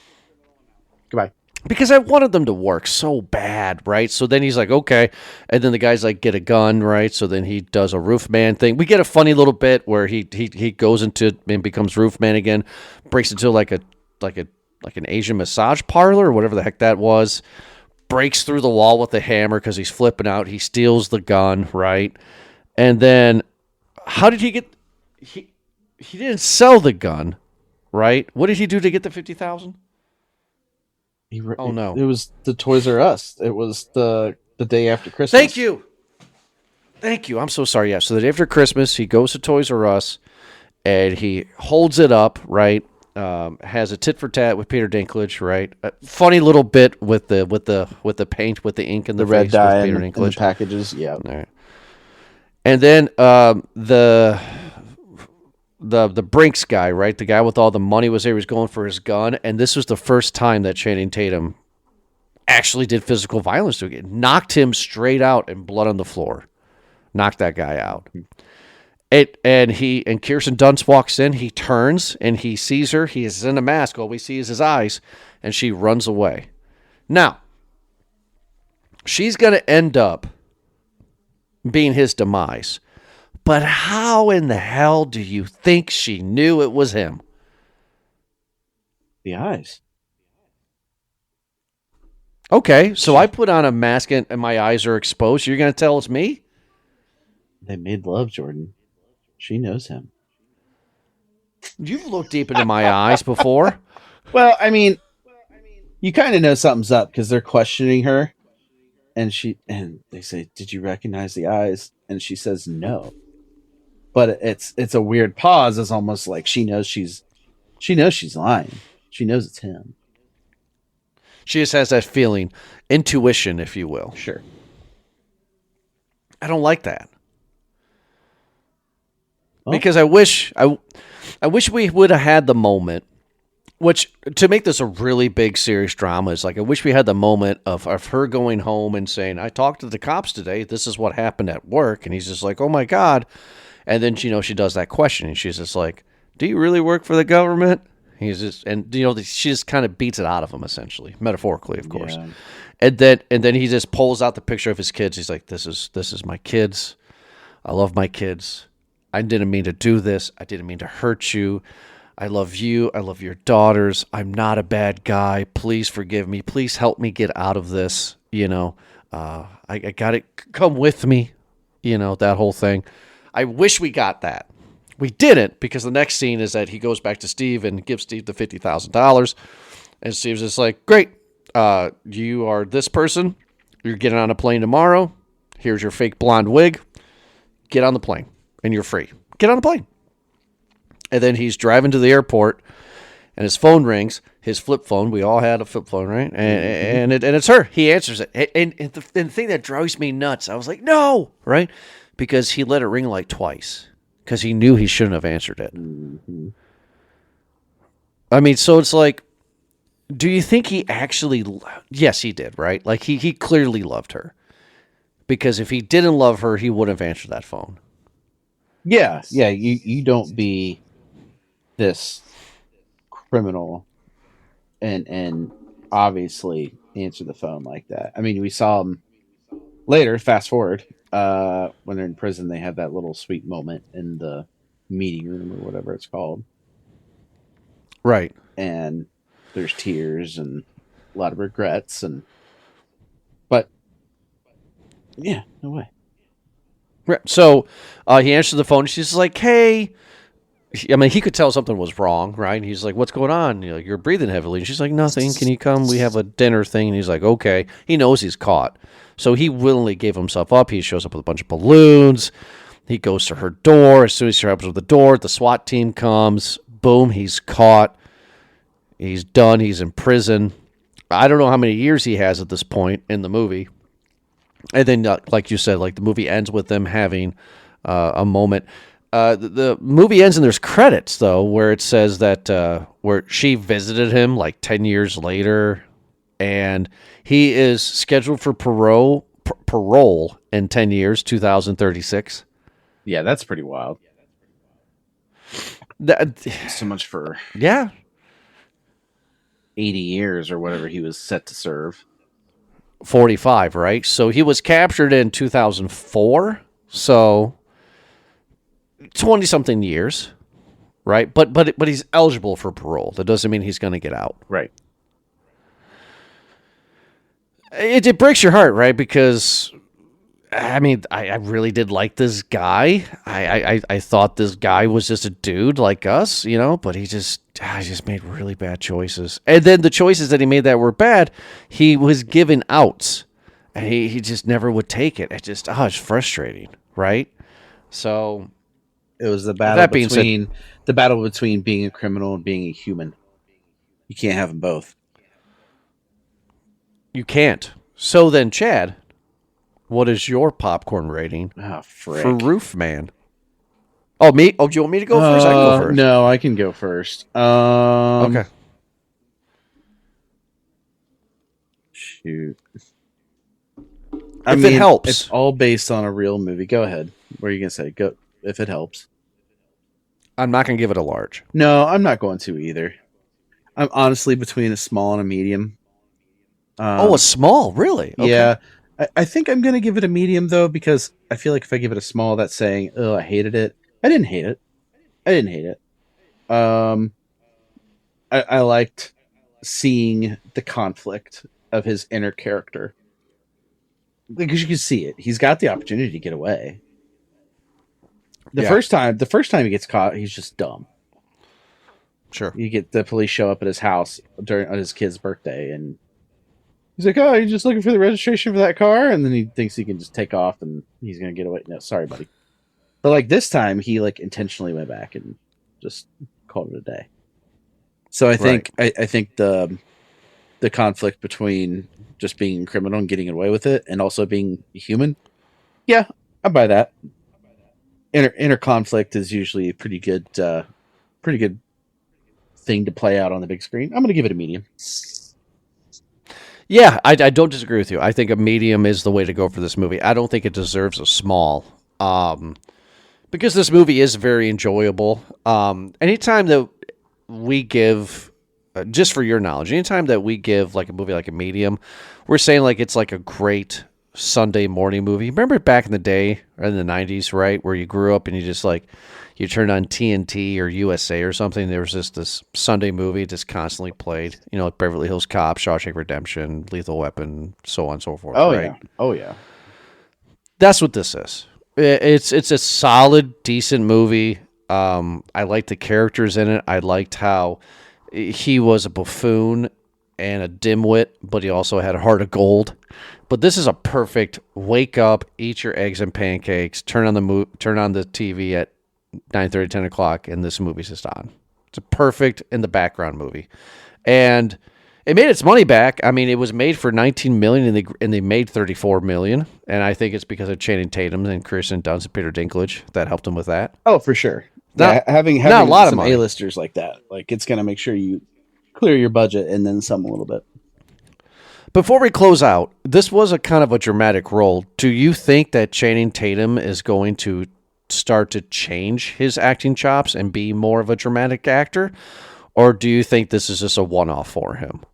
Goodbye. Because I wanted them to work so bad, right? So then he's like, okay. And then the guy's like, get a gun, right? So then he does a roofman thing. We get a funny little bit where he goes into and becomes roofman again, breaks into like an Asian massage parlor or whatever the heck that was, breaks through the wall with a hammer because he's flipping out. He steals the gun, right? And then how did he get... He didn't sell the gun, right? What did he do to get the $50,000? Oh, no. It was the Toys R Us. It was the day after Christmas. Thank you. I'm so sorry. Yeah. So the day after Christmas, he goes to Toys R Us and he holds it up, right? Has a tit for tat with Peter Dinklage, right? A funny little bit with the paint, with the ink and the red face dye with Peter and the Dinklage. packages. Yeah. All right. And then the Brinks guy, right? The guy with all the money was there. He was going for his gun, and this was the first time that Channing Tatum actually did physical violence to him. Knocked him straight out and blood on the floor. Knocked that guy out. And Kirsten Dunst walks in. He turns and he sees her. He is in a mask. All we see is his eyes, and she runs away. Now, she's going to end up being his demise. But how in the hell do you think she knew it was him? The eyes. Okay, so I put on a mask and my eyes are exposed. You're going to tell it's me? They made love, Jordan. She knows him. You've looked deep into my eyes before. Well, I mean, you kind of know something's up because they're questioning her, and they say, "Did you recognize the eyes?" And she says, "No." But it's a weird pause. It's almost like she knows she's lying. She knows it's him. She just has that feeling, intuition, if you will. Sure. I don't like that. Oh. Because I wish we would have had the moment, which to make this a really big serious drama is like I wish we had the moment of her going home and saying, I talked to the cops today. This is what happened at work. And he's just like, oh my God. And then, she does that question and she's just like, do you really work for the government? He's just, and she just kind of beats it out of him essentially, metaphorically, of course. Yeah. And then he just pulls out the picture of his kids. He's like, this is my kids. I love my kids. I didn't mean to do this. I didn't mean to hurt you. I love you. I love your daughters. I'm not a bad guy. Please forgive me. Please help me get out of this. I got it. Come with me. That whole thing. I wish we got that. We didn't, because the next scene is that he goes back to Steve and gives Steve the $50,000. And Steve's just like, great. You are this person. You're getting on a plane tomorrow. Here's your fake blonde wig. Get on the plane and you're free. Get on the plane. And then he's driving to the airport and his phone rings, his flip phone. We all had a flip phone, right? And it's her. He answers it. And the thing that drives me nuts, I was like, no, right? Because he let it ring like twice because he knew he shouldn't have answered it. Mm-hmm. I mean, so it's like, do you think he actually... Yes, he did, right? Like, he clearly loved her. Because if he didn't love her, he wouldn't have answered that phone. Yeah. You don't be this criminal and obviously answer the phone like that. I mean, we saw him later, fast forward, when they're in prison, they have that little sweet moment in the meeting room or whatever it's called. Right. And there's tears and a lot of regrets, but yeah, no way. Right. So he answers the phone. She's like, "Hey." I mean, he could tell something was wrong, right? And he's like, "What's going on? You're breathing heavily." And she's like, "Nothing. Can you come? We have a dinner thing." And he's like, "Okay." He knows he's caught. So he willingly gave himself up. He shows up with a bunch of balloons. He goes to her door. As soon as she opens the door, the SWAT team comes. Boom, he's caught. He's done. He's in prison. I don't know how many years he has at this point in the movie. And then, like you said, like the movie ends with them having a moment. The movie ends and there's credits, though, where it says that where she visited him like 10 years later, and he is scheduled for parole in 10 years, 2036. Yeah, that's pretty wild. That, So much for yeah. 80 years or whatever he was set to serve. 45, right? So he was captured in 2004, so 20-something years, right? But he's eligible for parole. That doesn't mean he's going to get out. Right. It breaks your heart, right? Because, I mean, I really did like this guy. I thought this guy was just a dude like us, but he just made really bad choices. And then the choices that he made that were bad, he was given outs. And he just never would take it. It's frustrating, right? So It was the battle between being a criminal and being a human. You can't have them both. you can't. So then, Chad, what is your popcorn rating frick. for Roofman? Oh, me? Oh, do you want me to go first? I can go first. No, I can go first. Okay. Shoot. If it helps. It's all based on a real movie. Go ahead. What are you going to say? Go if it helps. I'm not going to give it a large. No, I'm not going to either. I'm honestly between a small and a medium. A small? Really? Okay. Yeah. I think I'm going to give it a medium, though, because I feel like if I give it a small, that's saying, oh, I hated it. I didn't hate it. I liked seeing the conflict of his inner character. Because you can see it. He's got the opportunity to get away. The first time he gets caught, he's just dumb. Sure. You get the police show up at his house on his kid's birthday, and he's like, "Oh, you're just looking for the registration for that car?" And then he thinks he can just take off, and he's gonna get away. No, sorry, buddy. But like this time, he like intentionally went back and just called it a day. So I think I think the conflict between just being a criminal and getting away with it, and also being human, yeah, I buy that. Inner conflict is usually a pretty good thing to play out on the big screen. I'm going to give it a medium. Yeah, I don't disagree with you. I think a medium is the way to go for this movie. I don't think it deserves a small, because this movie is very enjoyable. Anytime that we give, just for your knowledge, anytime that we give like a movie like a medium, we're saying like it's like a great Sunday morning movie. Remember back in the day, in the 90s, right, where you grew up and you just like, you turned on TNT or USA or something, there was just this Sunday movie just constantly played, like Beverly Hills Cop, Shawshank Redemption, Lethal Weapon, so on and so forth. Oh, right? yeah. Oh, yeah. That's what this is. It's a solid, decent movie. I liked the characters in it. I liked how he was a buffoon and a dimwit, but he also had a heart of gold. But this is a perfect wake up, eat your eggs and pancakes, turn on the TV at 9:30, 10 o'clock, and this movie's just on. It's a perfect in the background movie, and it made its money back. I mean, it was made for $19 million, and they made $34 million. And I think it's because of Channing Tatum and Kirsten Dunst and Peter Dinklage that helped them with that. Oh, for sure. Having not a lot some of money. A-listers like that, like it's going to make sure you clear your budget and then some a little bit. Before we close out, this was a kind of a dramatic role. Do you think that Channing Tatum is going to start to change his acting chops and be more of a dramatic actor? Or do you think this is just a one-off for him?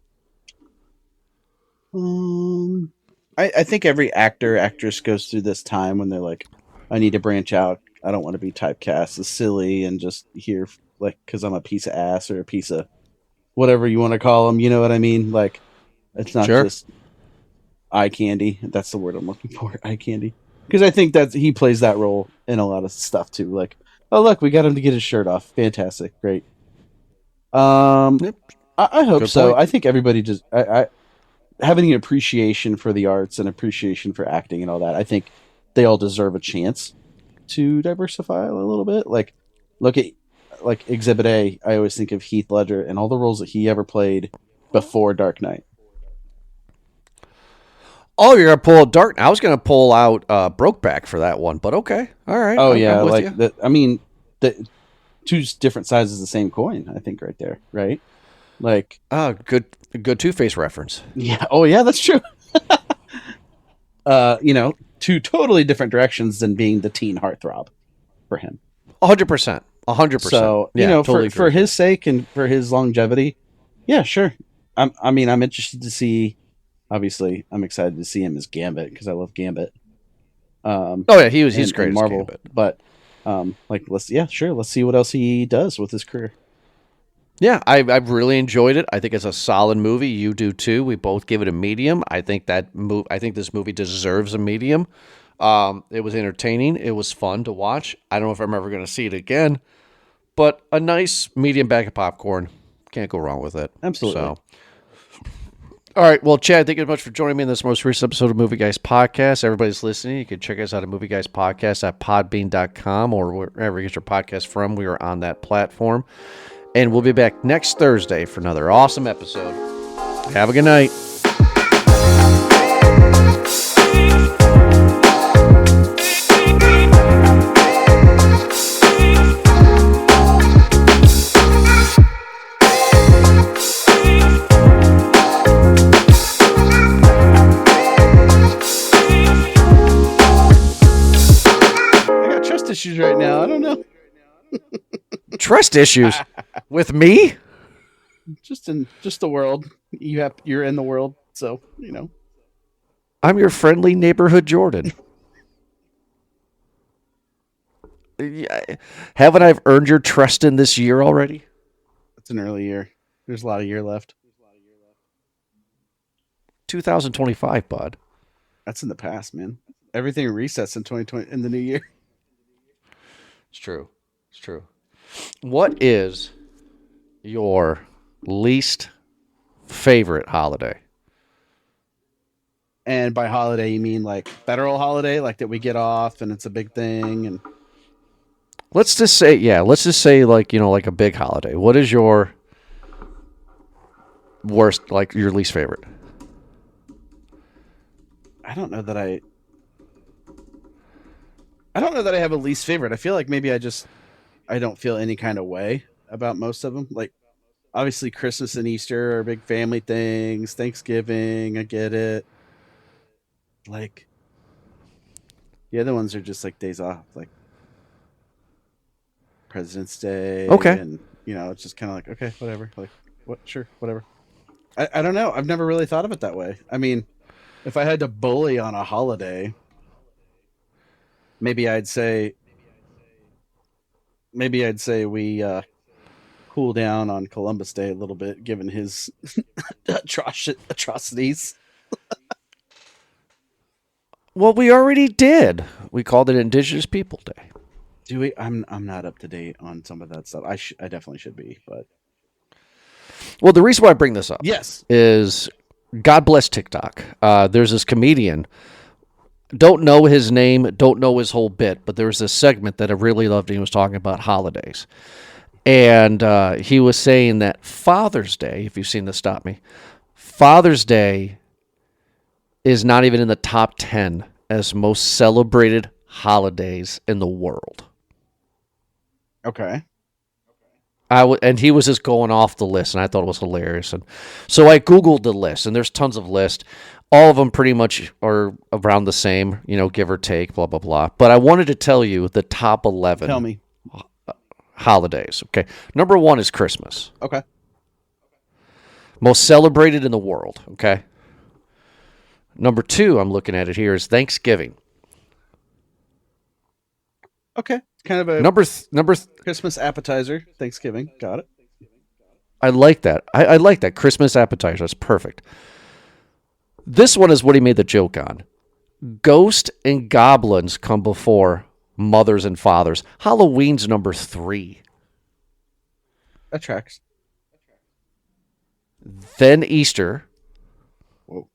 I think every actress goes through this time when they're like, I need to branch out. I don't want to be typecast as silly and just here like because I'm a piece of ass or a piece of whatever you want to call them. You know what I mean? Like, it's not Sure. just eye candy. That's the word I'm looking for. Eye candy. Because I think that he plays that role in a lot of stuff too. Like, oh look, we got him to get his shirt off. Fantastic, great. Yep. I hope Good so. point. I think everybody just I having an appreciation for the arts and appreciation for acting and all that. I think they all deserve a chance to diversify a little bit. Like, look at like Exhibit A. I always think of Heath Ledger and all the roles that he ever played before Dark Knight. Oh, you're gonna pull Dark. I was gonna pull out Brokeback for that one, but okay, all right. Oh I'm yeah, with like you. the, I mean, the two different sides of the same coin. I think right there, right? Like, Good Two-Face reference. yeah, oh yeah, that's true. Two totally different directions than being the teen heartthrob for him. 100%. 100%. So Yeah, totally for agree. his sake and for his longevity, yeah, sure. I'm interested to see. Obviously, I'm excited to see him as Gambit because I love Gambit. Oh yeah, he's And great as Marvel, Gambit. but let's see what else he does with his career. Yeah, I've really enjoyed it. I think it's a solid movie. You do too. We both give it a medium. I think I think this movie deserves a medium. It was entertaining. It was fun to watch. I don't know if I'm ever going to see it again, but a nice medium bag of popcorn. Can't go wrong with it. Absolutely. So, all right. Well, Chad, thank you very much for joining me in this most recent episode of Movie Guys Podcast. Everybody's listening. You can check us out at Movie Guys Podcast at podbean.com or wherever you get your podcast from. We are on that platform. And we'll be back next Thursday for another awesome episode. Have a good night. I got trust issues right now. I don't know. Trust issues with me? Just the world. You're in the world, so I'm your friendly neighborhood Jordan. Yeah, haven't I earned your trust in this year already? it's an early year. There's a lot of year left. 2025, bud. That's in the past, man. Everything resets in 2020 in the new year. It's true. It's true. What is your least favorite holiday? And by holiday, you mean like federal holiday, like that we get off and it's a big thing. And Let's just say like, like a big holiday. What is your worst, like your least favorite? I don't know that I have a least favorite. I feel like maybe I don't feel any kind of way about most of them. Like, obviously Christmas and Easter are big family things. Thanksgiving, I get it. Like, the other ones are just like days off, like President's Day. Okay. And it's just kind of like, okay, whatever. Like, what? Sure, whatever. I don't know. I've never really thought of it that way. I mean, if I had to bully on a holiday, maybe I'd say we cool down on Columbus Day a little bit, given his atrocities. Well, we already did. We called it Indigenous People Day. Do we? I'm not up to date on some of that stuff. I definitely should be, but Well, the reason why I bring this up yes, is God bless TikTok. There's this comedian. Don't know his name, don't know his whole bit, but there was this segment that I really loved. He was talking about holidays. And he was saying that Father's Day, if you've seen this, stop me, Father's Day is not even in the top 10 as most celebrated holidays in the world. okay. And he was just going off the list, and I thought it was hilarious. And so I Googled the list, and there's tons of lists. All of them pretty much are around the same, give or take, blah, blah, blah. But I wanted to tell you the top 11 Tell me. holidays. Okay. Number 1 is Christmas. Okay. Most celebrated in the world. Okay. Number 2, I'm looking at it here, is Thanksgiving. Okay, kind of a Number Christmas appetizer. Thanksgiving, got it. I like that. I like that. Christmas appetizer. That's perfect. This one is what he made the joke on. Ghost and goblins come before mothers and fathers. Halloween's number 3. That tracks. Then Easter. Whoa.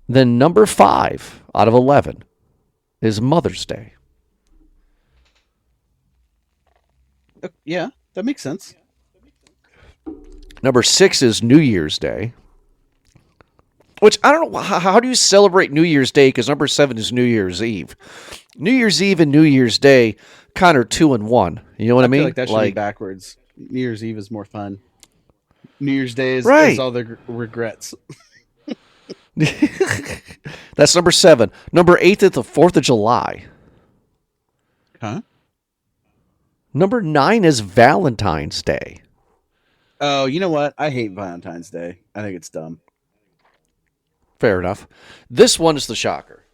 Then number 5 out of 11 is Mother's Day. Yeah, that makes sense. Number 6 is New Year's Day. Which, I don't know, how do you celebrate New Year's Day? Because number 7 is New Year's Eve. New Year's Eve and New Year's Day kind of 2 and 1. You know what I mean? Feel like that should be backwards. New Year's Eve is more fun. New Year's Day is all the regrets. That's number 7. Number 8 is the 4th of July. Huh? Number 9 is Valentine's Day. Oh, you know what? I hate Valentine's Day. I think it's dumb. Fair enough. This one is the shocker.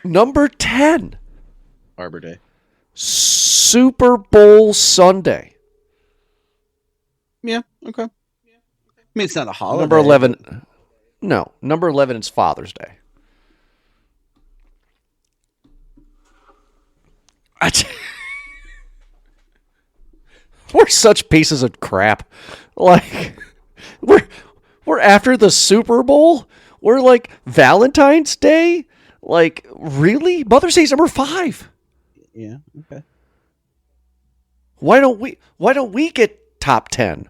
Number 10. Arbor Day. Super Bowl Sunday. Yeah, okay. I mean, it's not a holiday. Number 11. No, number 11 is Father's Day. We're such pieces of crap. Like, we're after the Super Bowl. We're like Valentine's Day. Like, really? Mother's Day's number 5. Yeah. Okay. Why don't we get top 10?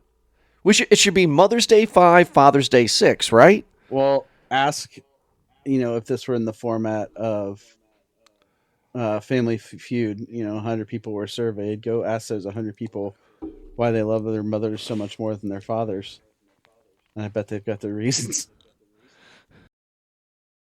It should be Mother's Day 5, Father's Day 6, right? Well, ask, if this were in the format of Family Feud, 100 people were surveyed. Go ask those 100 people why they love their mothers so much more than their fathers. And I bet they've got their reasons.